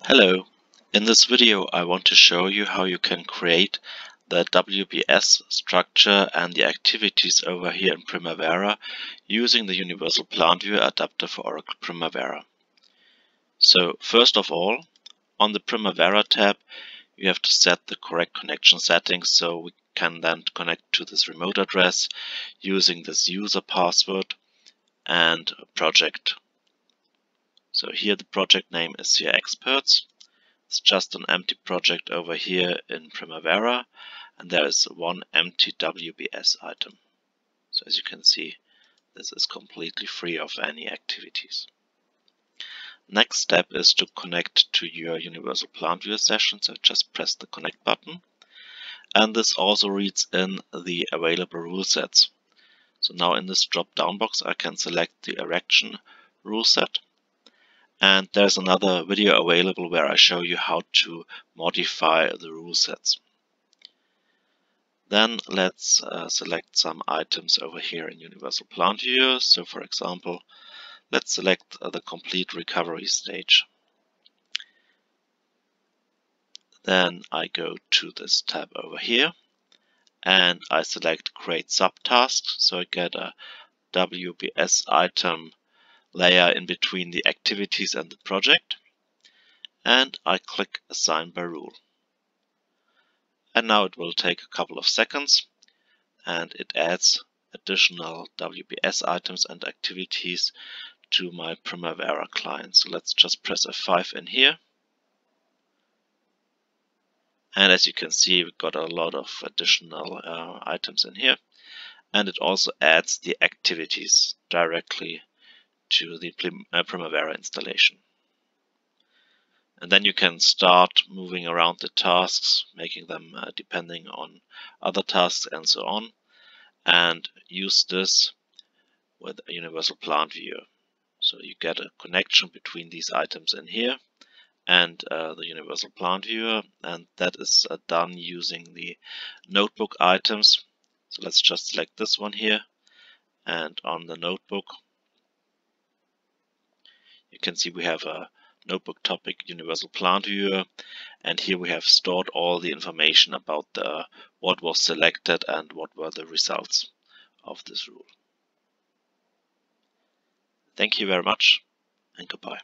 Hello, in this video I want to show you how you can create the WBS structure and the activities over here in Primavera using the UniversalPlantViewer adapter for Oracle Primavera. So first of all, on the Primavera tab you have to set the correct connection settings so we can then connect to this remote address using this user password and project. So here the project name is CR Experts. It's just an empty project over here in Primavera, and there is one empty WBS item. So as you can see, this is completely free of any activities. Next step is to connect to your UniversalPlantViewer session, so just press the connect button. And this also reads in the available rule sets. So now in this drop down box I can select the erection rule set. And there's another video available where I show you how to modify the rule sets. Then let's select some items over here in UniversalPlantViewer. So for example, let's select the complete recovery stage. Then I go to this tab over here and I select create subtasks. So I get a WBS item layer in between the activities and the project, and I click assign by rule. And now it will take a couple of seconds and it adds additional WBS items and activities to my Primavera client. So let's just press F5 in here. And as you can see, we've got a lot of additional items in here. And it also adds the activities directly to the Primavera installation. And then you can start moving around the tasks, making them depending on other tasks and so on, and use this with a UniversalPlantViewer. So you get a connection between these items in here and the UniversalPlantViewer, and that is done using the notebook items. So let's just select this one here, and on the notebook you can see we have a notebook topic UniversalPlantViewer, and here we have stored all the information about what was selected and what were the results of this rule. Thank you very much and goodbye.